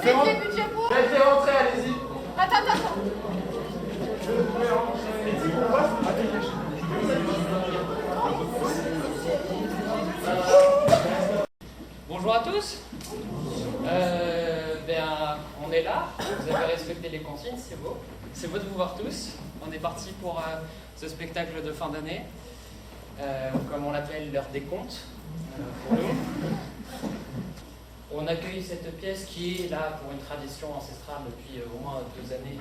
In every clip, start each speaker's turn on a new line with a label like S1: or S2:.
S1: mettez le budget pour.
S2: Faites-les rentrer, allez-y.
S1: Attends.
S3: Bonjour à tous. On est là. Vous avez respecté les consignes, c'est beau. C'est beau de vous voir tous. On est parti pour ce spectacle de fin d'année, comme on l'appelle l'heure des comptes pour nous. On accueille cette pièce qui est là pour une tradition ancestrale depuis au moins 2 années.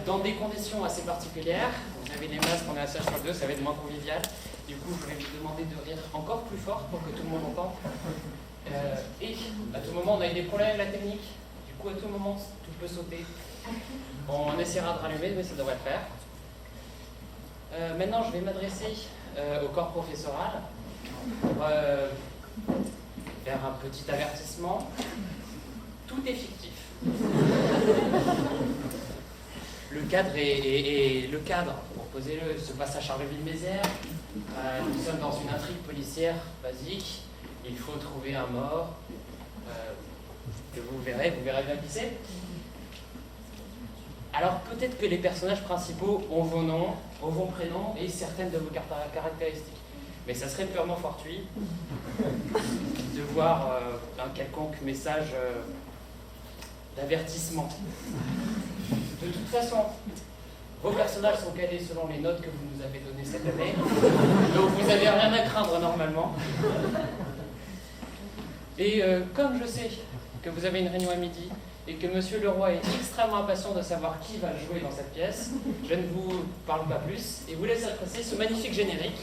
S3: Dans des conditions assez particulières. Vous avez les masques, on est à CH2, ça va être moins convivial. Du coup, je vais vous demander de rire encore plus fort pour que tout le monde entende. Et à tout moment, on a eu des problèmes avec la technique. Du coup, à tout moment, tout peut sauter. On essaiera de rallumer, mais ça devrait le faire. Maintenant, je vais m'adresser au corps professoral pour faire un petit avertissement. Tout est fictif. Le cadre le cadre, pour poser se passe à Charleville-Mézières. Nous sommes dans une intrigue policière basique. Il faut trouver un mort. Que vous verrez bien qui c'est. Alors peut-être que les personnages principaux ont vos noms, ont vos prénoms et certaines de vos caractéristiques. Mais ça serait purement fortuit de voir un quelconque message d'avertissement. De toute façon, vos personnages sont calés selon les notes que vous nous avez données cette année, donc vous n'avez rien à craindre normalement. Et comme je sais que vous avez une réunion à midi et que Monsieur Leroy est extrêmement impatient de savoir qui va jouer dans cette pièce, je ne vous parle pas plus et vous laisse apprécier ce magnifique générique.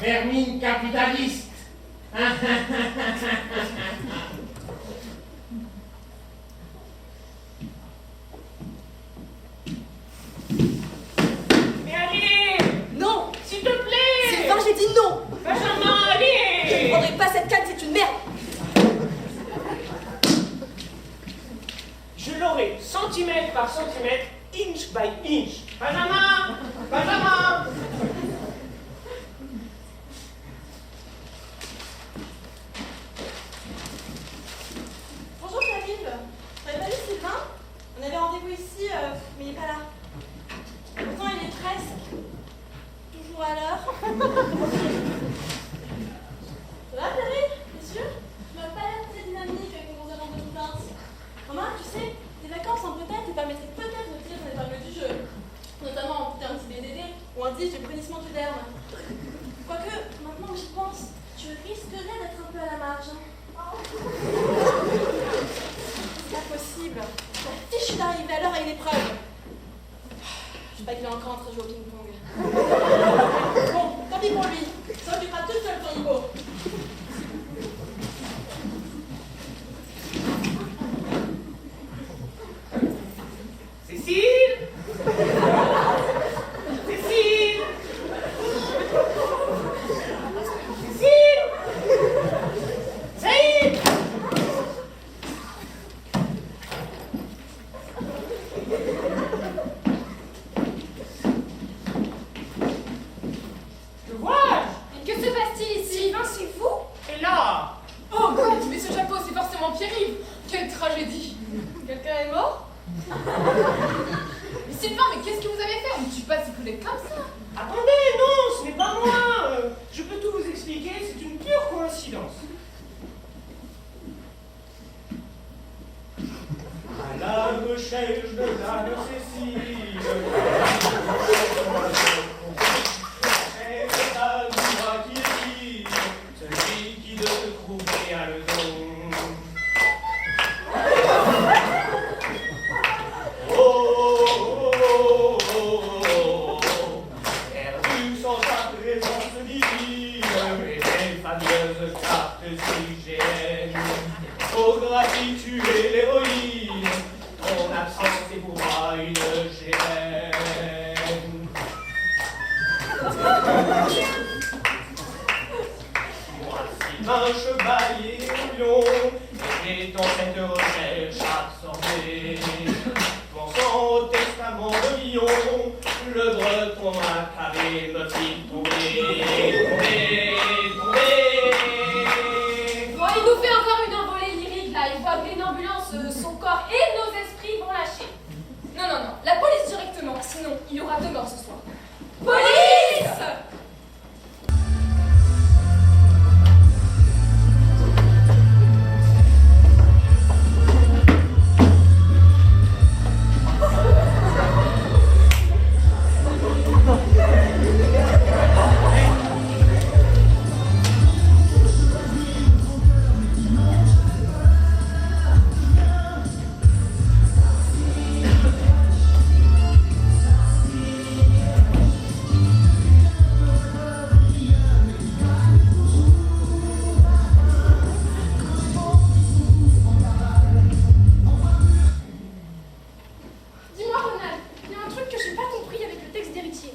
S2: Vermine capitaliste.
S4: Mais allez!
S1: Non!
S4: S'il te plaît!
S1: Sylvain, j'ai dit non!
S4: Benjamin, allez!
S1: Je ne prendrai pas cette canne, c'est une merde!
S4: Je l'aurai centimètre par centimètre, inch by inch. Benjamin! Benjamin!
S1: Bonjour Camille, t'avais pas vu Sylvain? On avait rendez-vous ici, mais il n'est pas là. Pourtant il est presque toujours à l'heure. Ça va Thierry? T'es sûr? Tu m'as pas l'air très dynamique avec mon avant de plainte. Romain, tu sais, tes vacances en Bretagne te permettraient peut-être de tirer ton épingle du jeu. Notamment en coûter un petit BDD ou un 10 de brunissement du derme. Quoique, maintenant que j'y pense, tu risquerais d'être un peu à la marge. C'est pas possible. La fiche d'arriver à l'heure à une épreuve. Je sais pas qu'il est encore en train de jouer au ping-pong. Bon, tant pis pour lui. Ça occupera toute seule ton niveau.
S4: Cécile! Cécile! Cécile! Saïd!
S5: Sylvain, mais qu'est-ce que vous avez fait? On ne tue pas ses collègues comme ça.
S4: Attendez, non, ce n'est pas moi. Je peux tout vous expliquer, c'est une pure coïncidence. À la recherche de Dame Cécile, c'est à moi qui est celui qui de trouver a le don. Perdu sans sa présence divine, et les fameuses cartes hygiènes. Faut gratituder l'héroïne, ton absence est pour moi une gêne. Moi, Sylvain Chevalier Lion, et dans cette recherche absorbée, pensant au testament de Lyon, le breton macabre me fit tomber.
S5: Bon, il nous fait encore une envolée lyrique, là. Il voit que une ambulance, son corps et nos esprits vont lâcher. Non, non, non. La police directement, sinon il y aura 2 morts ce soir. Police! Dis-moi, Ronald, il y a un truc que j'ai pas compris avec le texte d'héritier.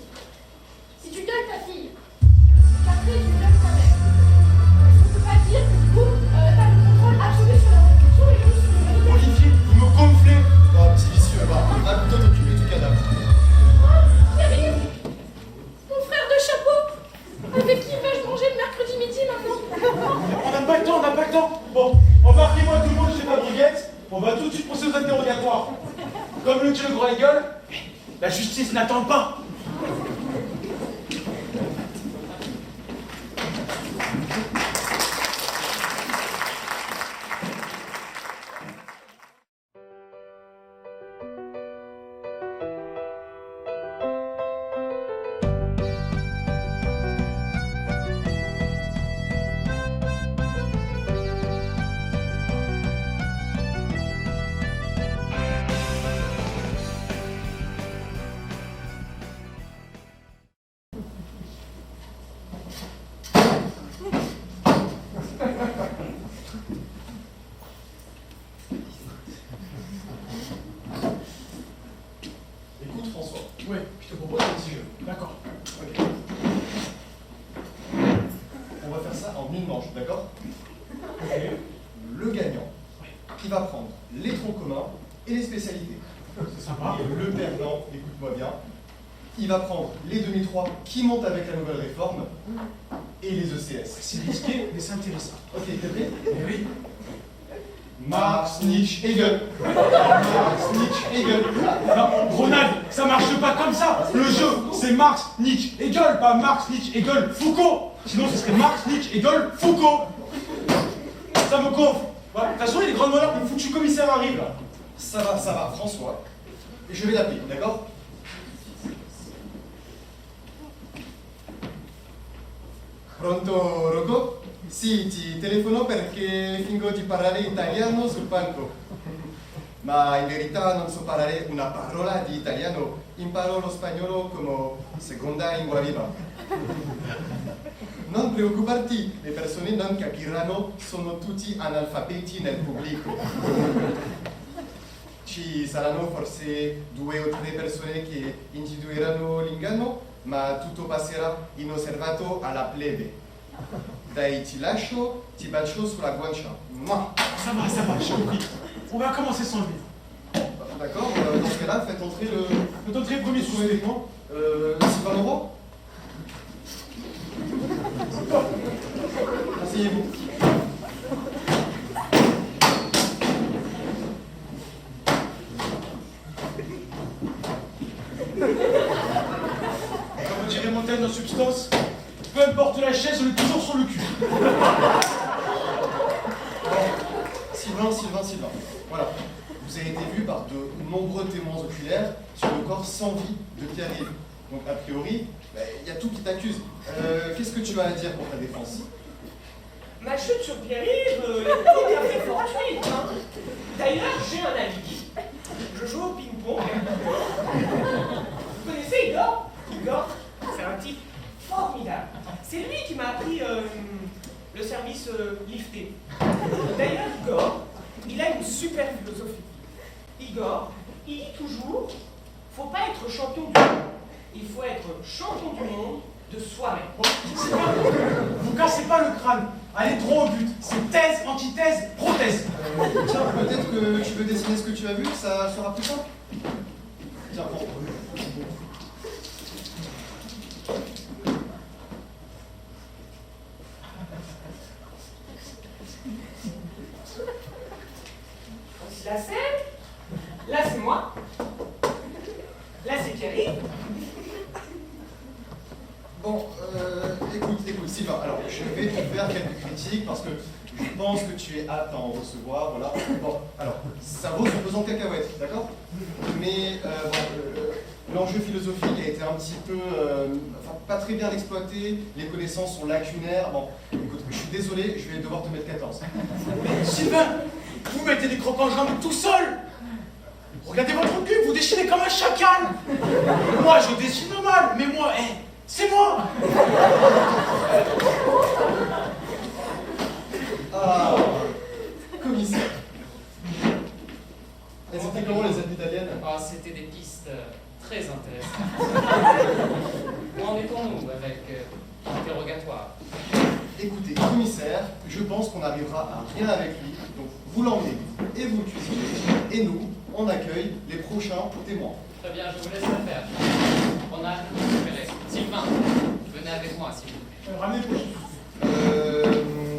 S5: Si tu violes ta fille, qu'après tu violes ta mère, est-ce qu'on peut pas dire que du coup, t'as le contrôle absolu sur la reproduction et juste sur le
S6: Olivier, vous me gonflez. Oh, petit vicieux, va plutôt t'occuper du cadavre.
S5: Pierre, mon frère de chapeau, avec qui vais-je manger le mercredi midi maintenant?
S6: On n'a pas le temps, on n'a pas le temps. Bon, embarquez-moi tout le monde chez ma briguette. On va tout de suite procéder aux interrogatoires. Comme le dit le grand gueule, la justice n'attend pas. Écoute François, ouais, je te propose un petit jeu. D'accord. Ok. On va faire ça en une manche, d'accord? Ok. Le gagnant, qui va prendre les troncs communs et les spécialités. C'est sympa. Et le perdant, écoute-moi bien, il va prendre les demi-3 qui montent avec la nouvelle réforme et les ECS.
S2: C'est risqué, mais c'est intéressant.
S6: Ok, t'es prêt?
S2: Eh oui.
S6: Marx, Nietzsche, Hegel. Marx, Nietzsche, Hegel.
S2: Non, Ronald, ça marche pas comme ça. Le jeu, c'est Marx, Nietzsche, Hegel, pas Marx, Nietzsche, Hegel, Foucault. Sinon, ce serait Marx, Nietzsche, Hegel, Foucault. Ça me gonfle. Ouais, de toute façon, les grands voleurs, le foutu commissaire arrive là.
S6: Ça va, François. Et je vais l'appeler, d'accord? Pronto, Rocco? Sì, ti telefono perché fingo di parlare italiano sul palco. Ma in verità non so parlare una parola di italiano, imparo lo spagnolo come seconda lingua viva. Non preoccuparti, le persone non capiranno, sono tutti analfabeti nel pubblico. Ci saranno forse 2 o 3 persone che intuiranno l'inganno, ma tutto passerà inosservato alla plebe. Dai, ti lascio, ti bacio sulla guancia. Mouah.
S2: Ça va, j'ai compris. On va commencer sans le vivre.
S6: D'accord, dans ce cas-là, faites entrer le...
S2: Faites entrer le premier sous-élément.
S6: Sylvain Moreau. Asseyez-vous.
S2: Comme dirait Montaigne dans Substance, peu importe la chaise, on est toujours sur le cul.
S6: Sylvain. Voilà. Vous avez été vu par de nombreux témoins oculaires sur le corps sans vie de Pierre-Yves. Donc, a priori, il y a tout qui t'accuse. Qu'est-ce que tu as à dire pour ta défense?
S4: Ma chute sur Pierre-Yves est tout à fait fortuite. Hein. D'ailleurs, j'ai un ami. Je joue au ping-pong. Vous connaissez Igor? Igor, c'est un type formidable. C'est lui qui m'a appris le service lifté. D'ailleurs, Igor, il a une super philosophie. Igor, il dit toujours, faut pas être champion du monde. Il faut être champion du monde de soi-même.
S2: Vous cassez pas le crâne. Allez droit au but. C'est thèse, antithèse, prothèse.
S6: Tiens, peut-être que tu veux dessiner ce que tu as vu, ça sera plus simple. Tiens, prends.
S4: Là, là, c'est moi. Là, c'est Pierre-Yves.
S6: Bon, écoute, Sylvain, alors je vais te faire quelques critiques parce que je pense que tu es apte à en recevoir, voilà. Bon, alors, ça vaut son pesant de cacahuètes, d'accord? Mais, l'enjeu philosophique a été un petit peu, pas très bien exploité, les connaissances sont lacunaires. Bon, écoute, je suis désolé, je vais devoir te mettre 14.
S2: Sylvain, vous mettez des crocs en jambes tout seul. Regardez votre cul, vous dessinez comme un chacal. Moi, je dessine mal, mais moi, c'est moi.
S6: Ah, commissaire. Elles étaient comment les aides italiennes?
S3: Ah, c'était des pistes très intéressantes. Où en étions-nous avec l'interrogatoire?
S6: Écoutez, commissaire, je pense qu'on arrivera à rien avec lui, donc vous l'emmenez et vous le cuisinez, et nous, on accueille les prochains témoins.
S3: Très bien, je vous laisse le faire. On a récupéré. Sylvain, venez avec moi, s'il vous plaît.
S2: Ramenez le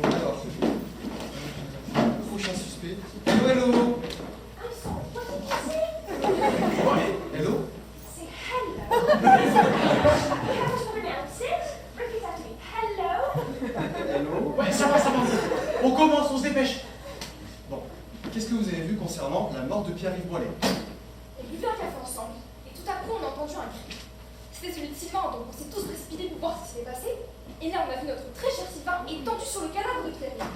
S6: Alors, prochain suspect. Hello. Hello.
S5: C'est hello. How to pronounce it? Repeat after me. Hello.
S6: Hello.
S2: Ouais, ça va. On commence, on se dépêche.
S6: Bon, qu'est-ce que vous avez vu concernant la mort de Pierre-Yves Boilet?
S5: On buvait un café ensemble, et tout à coup on a entendu un cri. C'était celui de Sylvain, donc on s'est tous précipités pour voir ce qui s'était passé. Et là on a vu notre très cher Sylvain étendu sur le cadavre de Pierre-Yves.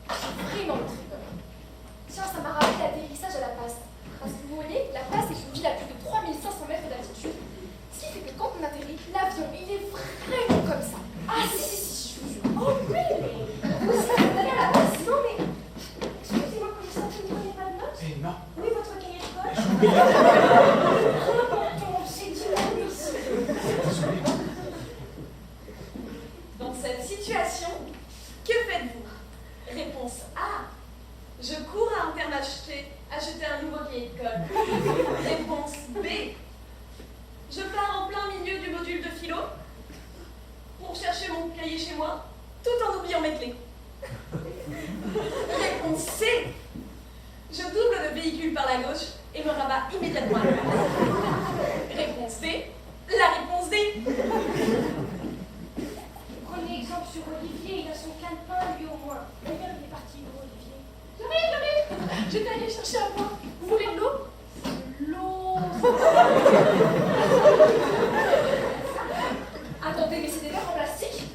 S5: Vraiment très peur. Tiens, ça m'a rappelé l'atterrissage à la Passe. Parce que vous voyez, la Passe est une ville à plus de 3500 mètres d'altitude. Ce qui fait que quand on atterrit, l'avion il est vraiment comme ça. Ah si, je vous jure. Oh oui, vous aussi vous allez à la Passe, non mais... Excusez-moi, commissaire, vous ne prenez pas de notes?
S2: Non.
S5: Oui, votre cahier de code. C'est du même ici.
S1: Dans cette situation, que faites-vous? Réponse A. Je cours à Intermarché acheter un nouveau cahier de code. Réponse B. Je pars en plein milieu du module de philo pour chercher mon cahier chez moi, tout en oubliant mes clés. Réponse C. Je double le véhicule par la gauche et me rabats immédiatement à la Réponse D. La réponse D.
S5: Prenez exemple sur Olivier, il a son calepin, lui au moins. D'ailleurs, il est parti où, Olivier?
S1: J'arrive. J'étais allée chercher à boire. Vous voulez de l'eau?
S5: L'eau. Attendez, mais c'est des verres en plastique?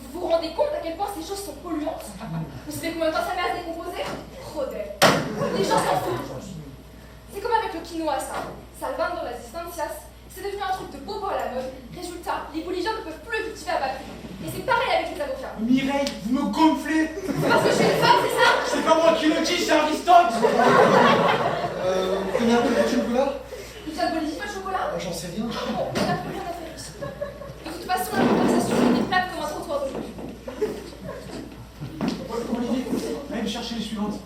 S5: Vous vous rendez compte à quel point ces choses sont polluantes? Vous savez combien de temps ça met à se décomposer? Trop d'air. Les gens s'en foutent aujourd'hui. C'est comme avec le quinoa, ça. Salvando resistencias. C'est devenu un truc de bobo à la mode. Résultat, les Boliviens ne peuvent plus le cultiver à bas prix. Et c'est pareil avec les avocats.
S2: Mireille, vous me gonflez.
S5: C'est parce que je suis une femme, c'est ça?
S2: C'est pas moi qui le dis, c'est Aristote.
S6: Vous prenez un peu de chocolat?
S5: Tu as de Bolivie, pas de chocolat?
S6: J'en sais rien.
S5: Bon, on n'a plus rien à faire ici. De toute façon, la conversation est plate comme un trottoir d'aujourd'hui.
S2: Olivier, allez me chercher les suivantes.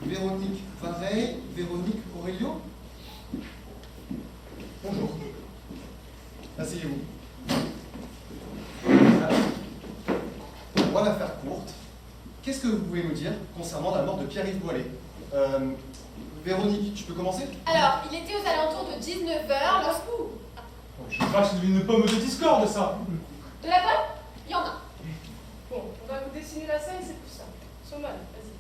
S6: Véronique Pareil, Véronique Aurelio. Bonjour. Asseyez-vous. Alors, on va la faire courte. Qu'est-ce que vous pouvez nous dire concernant la mort de Pierre-Yves Boilet? Véronique, tu peux commencer?
S5: Alors, il était aux alentours de 19h
S2: crois que c'est devenu une pomme de discorde, ça.
S5: De la pomme, il y en a.
S1: Bon, on va vous dessiner la scène, c'est plus simple. Soman, vas-y.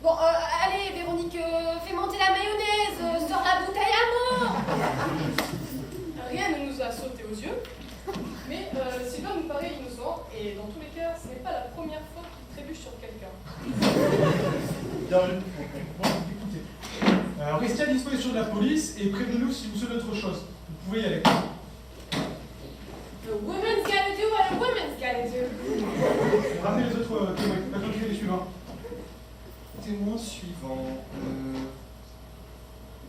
S5: Bon, allez, Véronique, fais monter la mayonnaise, sors la bouteille à mort.
S1: Rien ne nous a sauté aux yeux, mais Sylvain nous paraît innocent, et dans tous les cas, ce n'est pas la première fois qu'il trébuche sur quelqu'un.
S2: Bien vu. Bon, écoutez. Restez à disposition de la police et prévenez-nous si vous savez autre chose. Vous pouvez y aller.
S5: The woman's gotta do what a woman's gotta do.
S2: Ramenez les autres témoins. Maintenant, tu fais les suivants.
S6: Témoin suivant.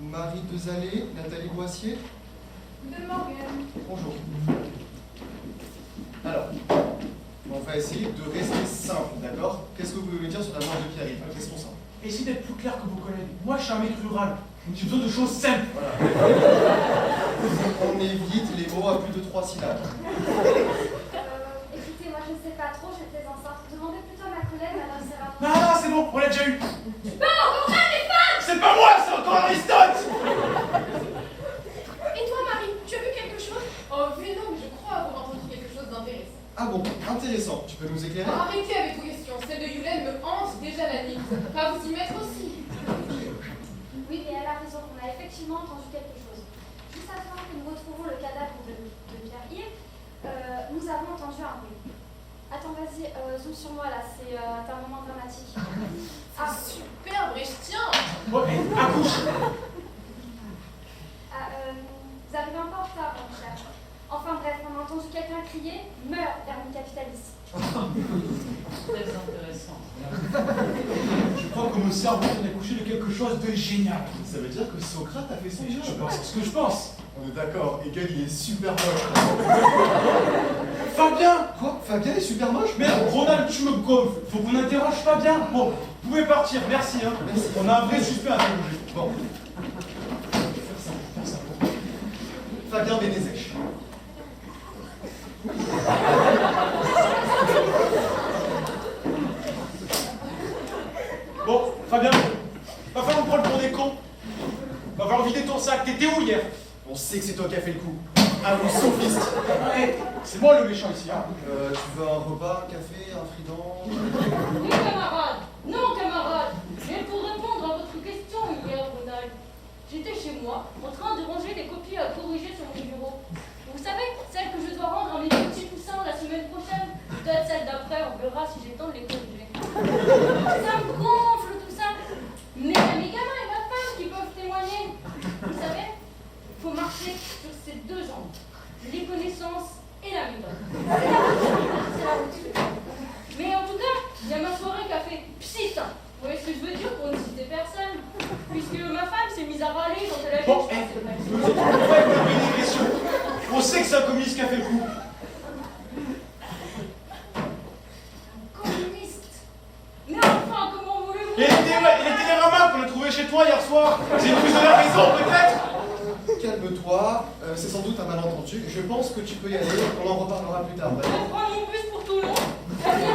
S6: Marie Dezalé, Nathalie Boissier.
S5: De Morgan.
S6: Bonjour. Alors, on va essayer de rester simple, d'accord? Qu'est-ce que vous pouvez me dire sur la mort de Pierre-Yves? Restons simples.
S2: Essayez d'être plus clair que vos collègues. Moi, je suis un mec rural. Donc, j'ai besoin de choses simples.
S6: Voilà. On évite les mots à plus de 3 syllabes.
S7: Écoutez, moi je ne sais pas trop, j'étais enceinte. Demandez plutôt à ma collègue, Madame Serra.
S2: Non, non, c'est bon, on l'a déjà eu.
S5: C'est
S2: pas moi, c'est encore Aristote.
S5: Et toi, Marie, tu as vu quelque chose?
S1: Oh, mais non, mais je crois avoir entendu quelque chose d'intéressant.
S6: Ah bon, intéressant. Tu peux nous éclairer?
S1: Arrêtez avec vos questions, celle de Yulen me hante déjà la nuit. Pas vous y mettre aussi.
S7: Oui, mais elle a raison, on a effectivement entendu quelque chose. Juste avant que nous retrouvons le cadavre de Pierre-Yves, nous avons entendu un bruit. Attends, vas-y, zoom sur moi là, c'est un moment dramatique. Ah,
S1: Super, Brechtien.
S2: Bon, accouche.
S7: vous arrivez un peu en retard, mon cher. Enfin bref, on a entendu quelqu'un crier « Meurs, vermine capitaliste ».
S3: Très intéressant.
S2: Je crois que mon cerveau vient d'accoucher de quelque chose de génial.
S6: Ça veut dire que Socrate a fait son
S2: Je
S6: job.
S2: pense, c'est ce que je pense.
S6: On est d'accord, Hegel il est super moche.
S2: Fabien.
S6: Quoi? Fabien est super moche?
S2: Merde, Ronald, tu me gonfles. Faut qu'on interroge Fabien. Bon, vous pouvez partir, merci. Hein.
S6: Merci.
S2: On a un vrai suspect à interroger.
S6: Bon.
S2: Faire ça.
S6: Fabien Bénézèche.
S2: Bon, Fabien, va falloir me prendre pour des cons. Va falloir vider ton sac. T'étais où hier?
S6: On sait que c'est toi qui as fait le coup. À vous, sophiste.
S2: Hey, c'est moi le méchant ici. Hein.
S6: Tu veux un repas, un café, un frident?
S8: Oui, camarade. Non, camarade. Mais pour répondre à votre question hier, Ronald, j'étais chez moi en train de ranger les copies à corriger sur mon bureau. Vous savez, celles que je dois rendre à mes petits poussins la semaine prochaine. Peut-être celle d'après, on verra si j'ai le temps de les corriger. Ça me gonfle tout ça. Mais il y a mes gamins et ma femme qui peuvent témoigner. Vous savez, faut marcher sur ces deux jambes. Les connaissances et la méthode. C'est la route. Mais en tout cas, il y a ma soirée qui a fait pssit. Vous voyez ce que je veux dire pour ne citer personne? Puisque ma femme s'est mise à râler quand elle a vu
S2: Bon,
S8: que je passais pas.
S2: nous autres, pourquoi vous avez des questions? On sait que c'est un communiste qui a fait le coup.
S8: Communiste. Mais enfin, comment voulez-vous?
S2: Et les téléramas qu'on a trouvé chez toi hier soir, c'est une prise de la raison peut-être?
S6: Calme-toi, c'est sans doute un malentendu. Je pense que tu peux y aller, on en reparlera plus tard.
S8: Je vais prendre mon bus pour Toulon, venir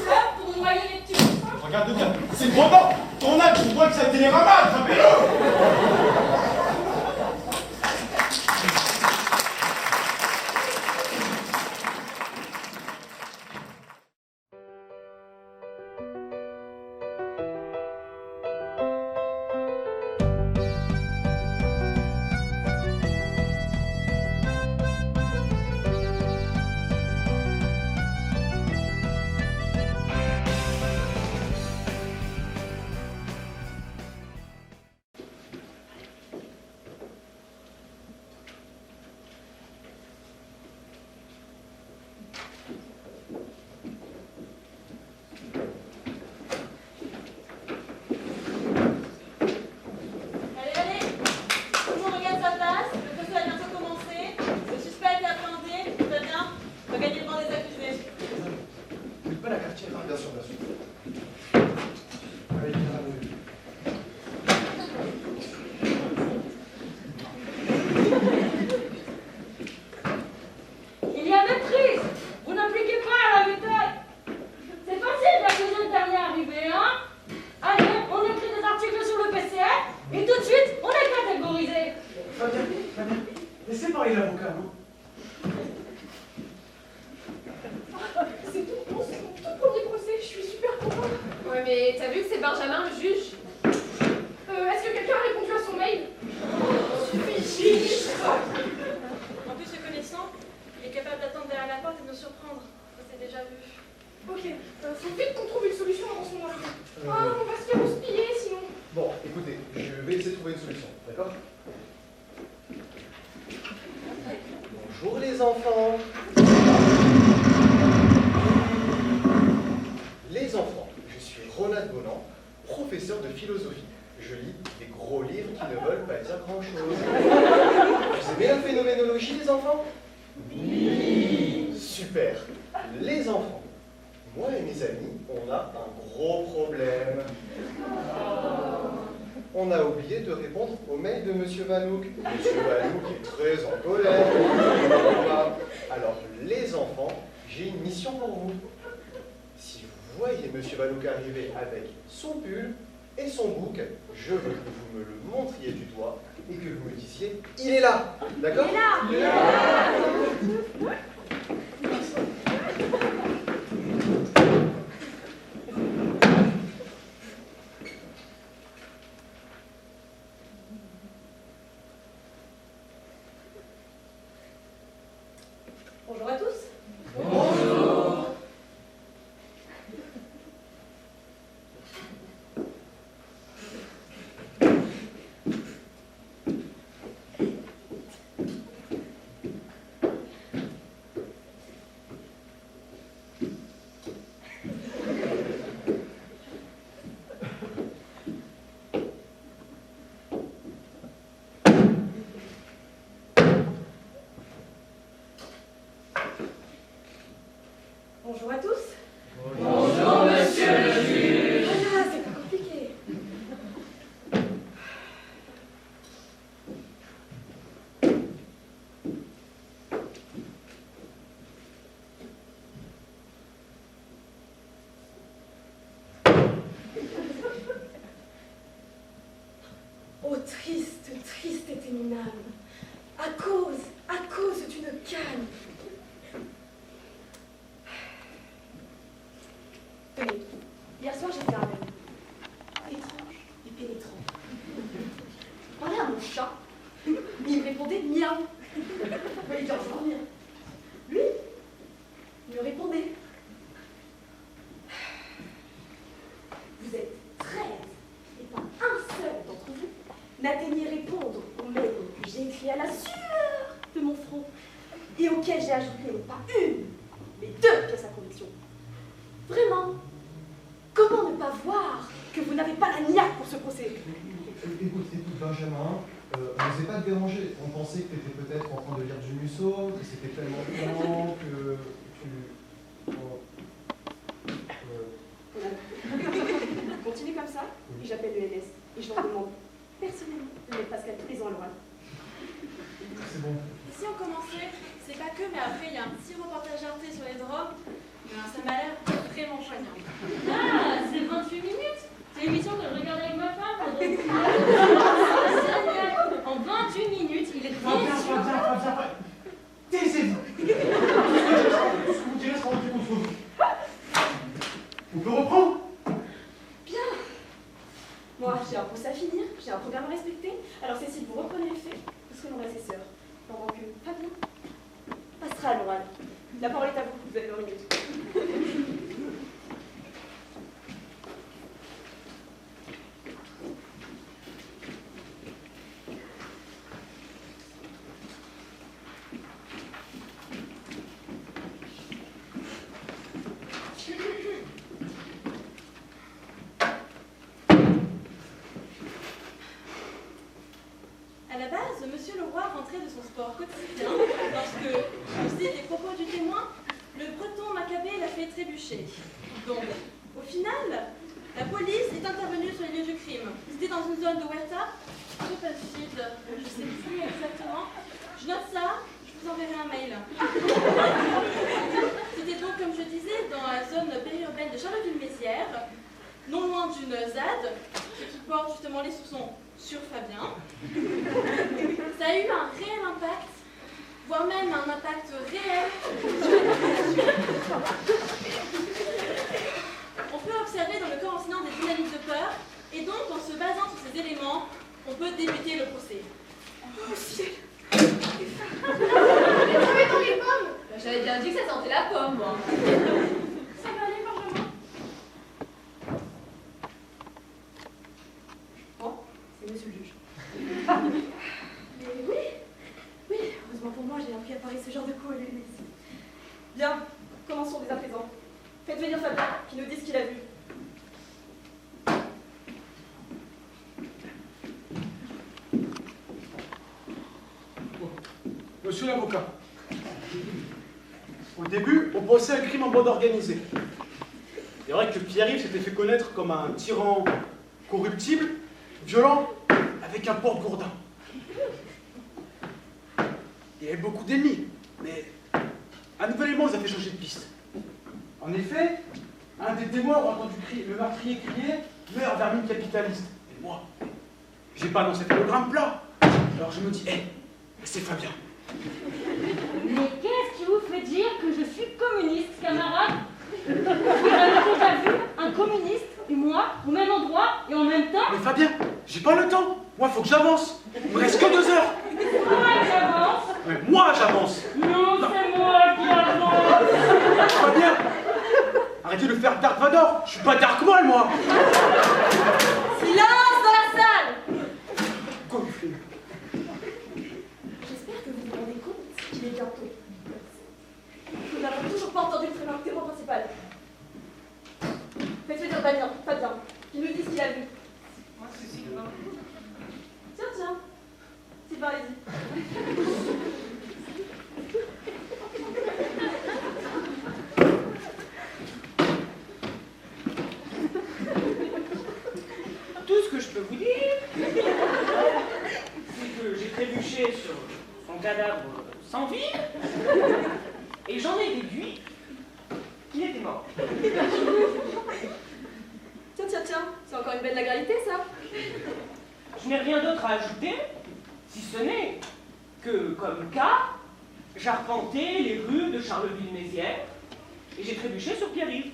S8: là pour noyer les petits poussins.
S2: Regarde bien, c'est vraiment ton âge, tu vois que c'est un télérama, attrapez-le! parler d'avocat, non?
S5: C'est tout mon premier procès, je suis super contente.
S9: Ouais, mais t'as vu que c'est Benjamin, le juge?
S5: Est-ce que quelqu'un a répondu à son mail?
S1: En plus, se connaissant, il est capable d'attendre derrière la porte et de nous surprendre. Ça s'est déjà vu.
S5: Ok, faut vite qu'on trouve une solution avant son arrivée. Ah, on va se faire houspiller sinon.
S6: Bon, écoutez, je vais essayer de trouver une solution, d'accord? Bonjour les enfants. Les enfants, je suis Ronald Bonan, professeur de philosophie. Je lis des gros livres qui ne veulent pas dire grand-chose. Vous aimez la phénoménologie, les enfants? Oui. Super. Les enfants, moi et mes amis, on a un gros problème. On a oublié de répondre au mail de Monsieur Vanouk. Monsieur Vanouk est très en colère. Alors, les enfants, j'ai une mission pour vous. Si vous voyez Monsieur Vanouk arriver avec son pull et son bouc, je veux que vous me le montriez du doigt et que vous me disiez « Il est là !» D'accord?
S7: Il est là.
S8: Bonjour à tous.
S2: Bonjour.
S8: Bonjour à tous.
S2: Bonjour, monsieur le juge.
S8: Voilà, c'est pas compliqué. Oh, triste, triste était mon âme, à cause d'une canne. Tenez, hier soir j'ai fait un rêve. Étrange et pénétrant. Je parlais à mon chat, il me répondait miaou. Il vient de dormir. Lui, il me répondait. Vous êtes 13 et pas un seul d'entre vous n'atteignez répondre au mail que j'ai écrit à la sueur de mon front et auquel j'ai ajouté pas une, mais 2 pièces à conviction. Vraiment, comment ne pas voir que vous n'avez pas la niaque pour ce procès?
S6: Écoute, Benjamin, on ne s'est pas dérangé. On pensait que tu étais peut-être en train de lire du Musso, que c'était tellement long que tu...
S8: Continuez comme ça, puis j'appelle le LS et je leur demande personnellement de mettre Pascal tous les ans à l'oral.
S6: C'est bon.
S1: Et si on commençait, c'est pas que, mais après il y a un petit reportage Arte sur les drogues. Ça m'a l'air vraiment poignant.
S8: Ah, c'est 28 minutes. C'est l'émission que je regardais avec ma femme. En 28 minutes, il est
S2: Fabien. Taisez-vous. Tout ce que vous direz sera rendu contre vous. On peut reprendre?
S8: bien. Moi, j'ai un procès à finir, j'ai un programme à respecter. Alors Cécile, vous reprenez les faits, vous serez mon assesseur. Pendant que Fabien passera à l'oral. La parole est à vous, vous avez 20 minutes.
S1: À la base, Monsieur Leroy rentrait de son sport quotidien lorsque, au style des propos du témoin, le breton Maccabée l'a fait trébucher. Donc, au final, la police est intervenue sur les lieux du crime. C'était dans une zone de Huerta, peu facile, je ne sais plus exactement. Je note ça, je vous enverrai un mail. C'était donc, comme je disais, dans la zone périurbaine de Charleville-Mézières, non loin d'une ZAD, qui porte justement les soupçons sur Fabien. Ça a eu un réel impact voire même un impact réel. On peut observer dans le corps enseignant des dynamiques de peur, et donc en se basant sur ces éléments, on peut débuter le procès.
S5: Oh ciel!
S9: Mais dans les pommes. J'avais bien dit que ça sentait la pomme, moi.
S5: Ça va aller, Benjamin?
S7: Oh, c'est monsieur le juge. Mais oui, heureusement pour moi, j'ai appris à parer ce genre de coups à l'UNES. Bien, commençons dès à présent. Faites venir Fabien, qui nous dit ce qu'il a vu.
S2: Monsieur l'avocat, au début, on pensait un crime en bande organisée. Il est vrai que Pierre-Yves s'était fait connaître comme un tyran corruptible, violent, avec un porte-gourdin. Il y avait beaucoup d'ennemis, mais un nouvel élément nous a fait changer de piste. En effet, un des témoins aura entendu le meurtrier crier « Meurs, vermine capitaliste !» Et moi, j'ai pas dans cet hologramme plat. Alors je me dis « Hé, c'est Fabien !»
S8: Mais qu'est-ce qui vous fait dire que je suis communiste, camarade? Vous avez déjà vu un communiste et moi au même endroit et en même temps?
S2: Mais Fabien, j'ai pas le temps. Moi, faut que j'avance. Il me reste que 2 heures.
S8: Moi j'avance.
S2: Mais moi, j'avance.
S8: Non, c'est moi qui avance.
S2: Fabien, arrêtez de faire Dark Vador. Je suis pas Dark Maul, moi.
S8: Silence dans la salle.
S7: J'espère que vous vous rendez compte qu'il est bientôt. Nous n'avons toujours pas entendu le témoin principal. Faites venir Fabien, qui nous dit ce qu'il a vu.
S3: Moi, c'est Sylvain.
S7: Tiens, Sylvain, allez-y.
S4: Tout ce que je peux vous dire, c'est que j'ai trébuché sur son cadavre sans vie, et j'en ai déduit qu'il était mort.
S7: Tiens, c'est encore une belle lagralité, ça.
S4: Je n'ai rien d'autre à ajouter, si ce n'est que, comme cas, j'arpentais les rues de Charleville-Mézières, et j'ai trébuché sur Pierre-Yves.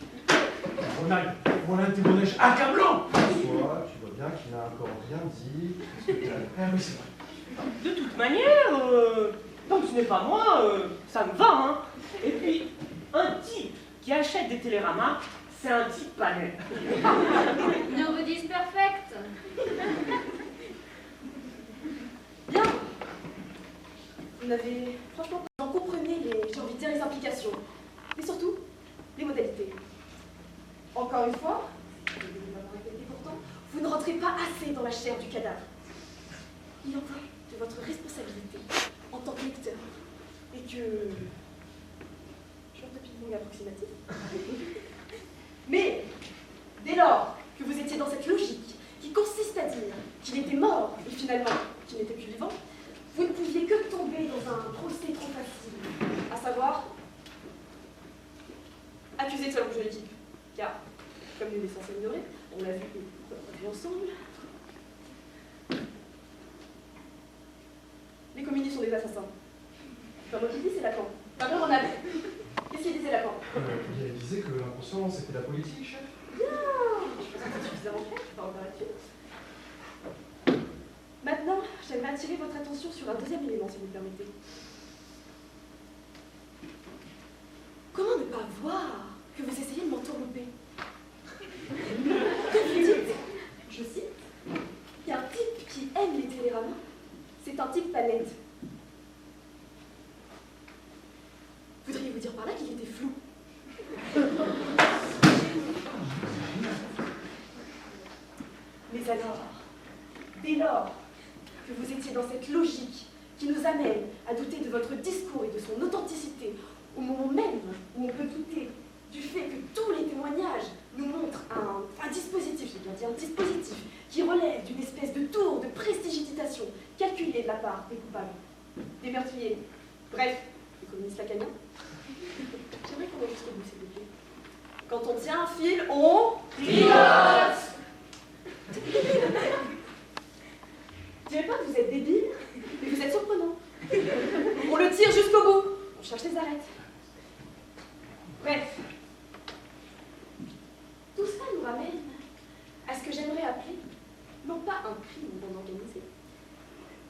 S2: Ronald, voilà un témoignage accablant.
S6: Toi, tu vois bien qu'il n'a encore rien dit.
S2: Ah oui, c'est vrai.
S4: De toute manière, comme ce n'est pas moi, ça me va, hein. Et puis, un type qui achète des téléramas, c'est un type pas net.
S9: Nobody's perfect.
S7: Bien. Vous n'avez franchement pas comprenez j'ai envie de dire les implications, mais surtout les modalités. Encore une fois, je vais vous l'avoir répété pourtant, vous ne rentrez pas assez dans la chair du cadavre. Il en va de votre responsabilité en tant que lecteur, et que je suis un ping-pong approximatif. Mais dès lors que vous étiez dans cette logique qui consiste à dire qu'il était mort et finalement qu'il n'était plus vivant, vous ne pouviez que tomber dans un procès trop facile, à savoir accusé de salon juridique. Car, comme nous les censés ignorer, on l'a vu ensemble, les communistes sont des assassins. C'est pas moi qui le dis, c'est Lacan. Pardon, Ronald. Qu'est-ce qu'il disait Lacan?
S6: Il disait que l'inconscient, c'était la politique, chef.
S7: Bien. Je pense que c'est suffisamment clair, je vais pas en parler dessus. Maintenant, j'aimerais attirer votre attention sur un deuxième élément, si vous le permettez. Comment ne pas voir que vous essayez de m'entourlouper? Que vous dites, je cite, qu'un type qui aime les téléramas, c'est un type pas net. Voudriez-vous dire par là qu'il était flou? Mais alors, dès lors que vous étiez dans cette logique qui nous amène à douter de votre discours et de son authenticité, au moment même où on peut douter du fait que tous les témoignages nous montrent un dispositif, j'ai bien dit un dispositif, qui relève d'une espèce de tour de prestidigitation calculée de la part des coupables, des meurtriers, bref, des communistes lacaniens. J'aimerais qu'on aille jusqu'au bout, s'il vous plaît. Quand on tient un fil, on pilote. Je dirais pas que vous êtes débile, mais vous êtes surprenant. On le tire jusqu'au
S5: les arrête. Bref. Tout cela nous ramène à ce que j'aimerais appeler, non pas un crime non organisé,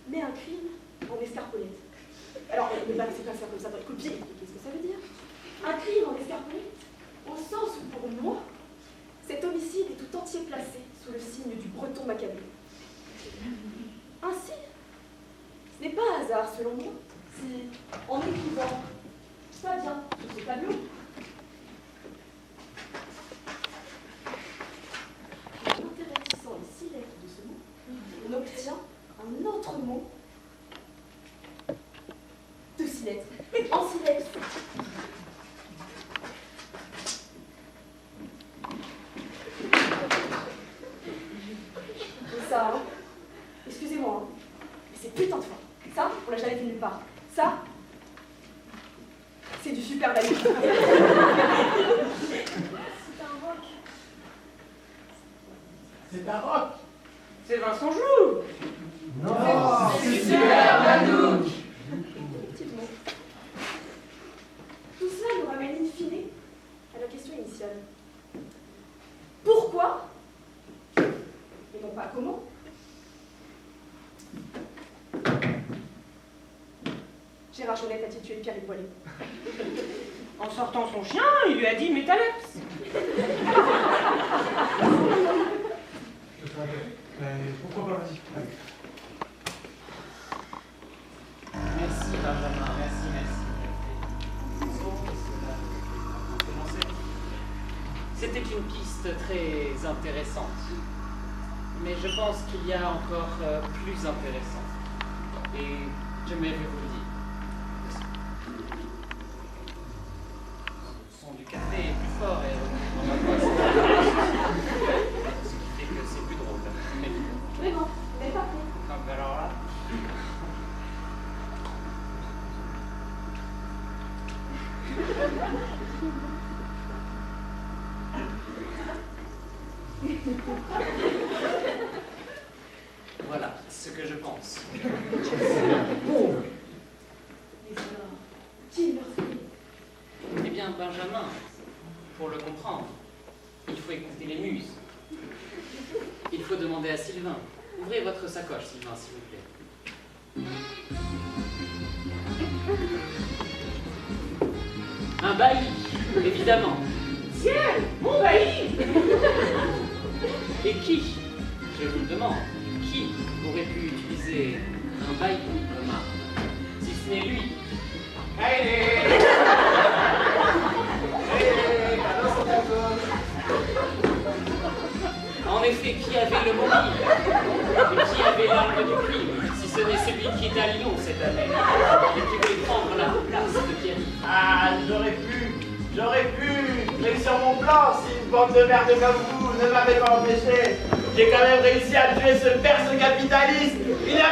S5: mais un crime en escarpolette. Alors, ne pas laisser passer comme ça dans les copier, qu'est-ce que ça veut dire? Un crime en escarpolette, au sens où pour moi, cet homicide est tout entier placé sous le signe du breton macabre. Ainsi, ce n'est pas un hasard selon moi, si, en écrivant Fabien sur ce tableau, en intervertissant les 6 lettres de ce mot, on obtient un autre mot de 6 lettres, en 6 lettres. Ça, hein, excusez-moi, hein, mais c'est putain de fort. Ça, on l'a jamais vu nulle part. Ça, c'est du super value. C'est un rock.
S4: C'est un rock. C'est Vincent Joux.
S6: Non,
S4: c'est Super Manouk.
S5: Effectivement. Tout cela nous ramène in fine à la question initiale. Pourquoi, et non pas comment, Gérard Jonnette a-t-il tué Pierre Boilet?
S4: En sortant son chien, il lui a dit métaleps.
S2: Pourquoi pas, vas-y.
S3: Merci Benjamin, merci. C'était une piste très intéressante. Mais je pense qu'il y a encore plus intéressant. Et je vais vous le dire. Le son du café est plus fort et on va pas ce qui fait que c'est plus drôle. Mais
S5: Vraiment, mais pas prêt.
S3: donc alors là. Voilà ce que je pense.
S5: Bon. Mais alors, qui est meurtrier?
S3: Eh bien, Benjamin, pour le comprendre, il faut écouter les muses. Il faut demander à Sylvain. Ouvrez votre sacoche, Sylvain, s'il vous plaît. Un bailli, évidemment.
S4: Ciel, mon bailli.
S3: Et qui, je vous le demande, qui aurait pu utiliser un bailli comme arme, si ce n'est lui?
S4: Allez.
S3: En effet, qui avait le mobile? Et qui avait l'arme du crime, si ce n'est celui qui est à Lyon cette année, et qui voulait prendre la place de Pierre?
S10: Ah, j'aurais pu, mais sur mon plan, si une bande de merde comme vous ne m'avait pas empêché, j'ai quand même réussi à tuer ce perse capitaliste. Il a